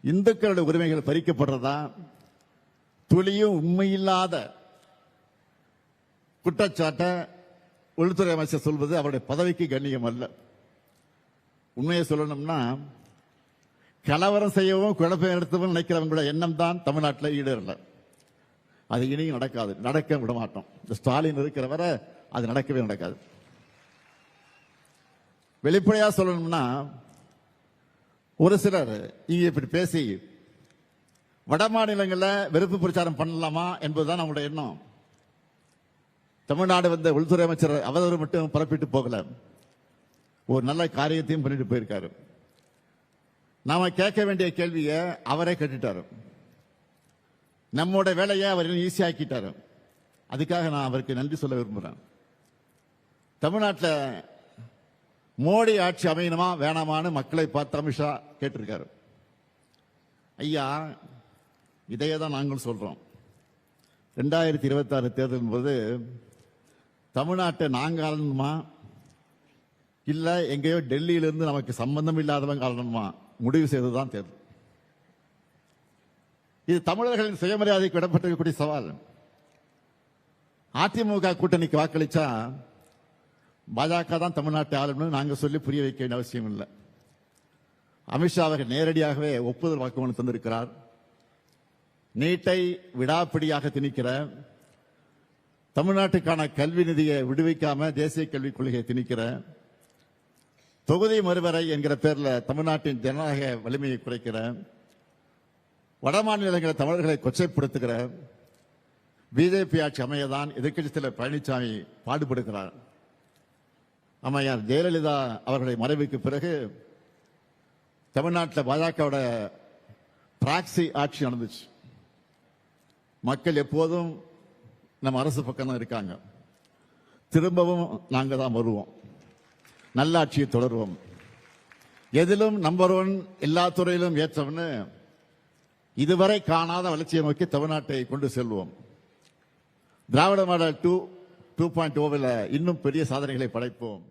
இந்துக்களுடைய உரிமைகள் பறிக்கப்படுறதா துளியும் உண்மையில்லாத குற்றச்சாட்டை உள்துறை அமைச்சர் சொல்வது அவருடைய பதவிக்கு கண்ணியம் அல்ல. உண்மையை சொல்லணும்னா கலவரம் செய்யவும் குழப்பம் எடுத்தவும் நினைக்கிறவங்களோட எண்ணம் தான் தமிழ்நாட்டில் ஈடேறல. அது இனியும் நடக்காது, நடக்க விட மாட்டோம். இந்த ஸ்டாலின் இருக்கிற வரை அது நடக்கவே நடக்காது. வெளிப்படையா சொல்லணும்னா ஒரு சிலர் இங்க இப்படி பேசி வட மாநிலங்களில் வெறுப்பு பிரச்சாரம் பண்ணலாமா என்பதுதான் நம்மளுடைய எண்ணம். தமிழ்நாடு வந்த உள்துறை அமைச்சர் அவதூறு மட்டும் பரப்பிட்டு போகல, ஒரு நல்ல காரியத்தையும் பண்ணிட்டு போயிருக்காரு. நாம கேட்க வேண்டிய கேள்வியை அவரே கேட்டுட்டாரு. நம்மோட வேலையை அவர் ஈஸியாக்கிட்டாரு. அதுக்காக நான் அவருக்கு நன்றி சொல்ல விரும்புகிறேன். தமிழ்நாட்டில் மோடி ஆட்சி அமையணுமா வேணாமான்னு மக்களை பார்த்து அமித்ஷா கேட்டிருக்காரு. ஐயா, இதையே தான் நாங்களும் சொல்றோம். 2026 தேர்தலின் போது தமிழ்நாட்டை நாங்கள் ஆளணுமா இல்ல எங்கேயோ டெல்லியிலிருந்து நமக்கு சம்பந்தம் இல்லாதவங்க ஆளணுமா முடிவு செய்ததுதான் தேர்தல். இது தமிழர்களின் சுயமரியாதைக்கு விடப்பட்டிருக்கக்கூடிய சவால். அதிமுக கூட்டணிக்கு வாக்களிச்சா பாஜக தான் தமிழ்நாட்டை ஆளணும்னு நாங்கள் சொல்லி புரிய வைக்க வேண்டிய அவசியம் இல்லை. அமித்ஷா அவர்கள் நேரடியாகவே ஒப்புதல் வாக்குமூலம் தந்திருக்கிறார். நீட்டை விடாப்பிடியாக திணிக்கிற, தமிழ்நாட்டுக்கான கல்வி நிதியை விடுவிக்காம தேசிய கல்விக் கொள்கையை திணிக்கிற, தொகுதி மறுவரை என்கிற பேரில் தமிழ்நாட்டின் ஜனநாயக வலிமையை குறைக்கிற, வடமாநிலங்களை தமிழர்களை கொச்சைப்படுத்துகிற பிஜேபி ஆட்சி அமையதான் எதிர்க்கட்சித் தலைவர் பழனிசாமி பாடுபடுகிறார். அம்மையார் ஜெயலலிதா அவர்களுடைய மறைவுக்கு பிறகு தமிழ்நாட்டில் பாஜகவோட பிராக்சி ஆட்சி நடந்துச்சு. மக்கள் எப்போதும் நம்ம அரசு பக்கம் தான் இருக்காங்க. திரும்பவும் நாங்க தான் வருவோம், நல்லாட்சியை தொடருவோம். எதிலும் நம்பர் 1, எல்லா துறையிலும் ஏற்றவன்னு இதுவரை காணாத வளர்ச்சியை நோக்கி தமிழ்நாட்டை கொண்டு செல்வோம். திராவிட மாடல் 2.0 இன்னும் பெரிய சாதனைகளை படைப்போம்.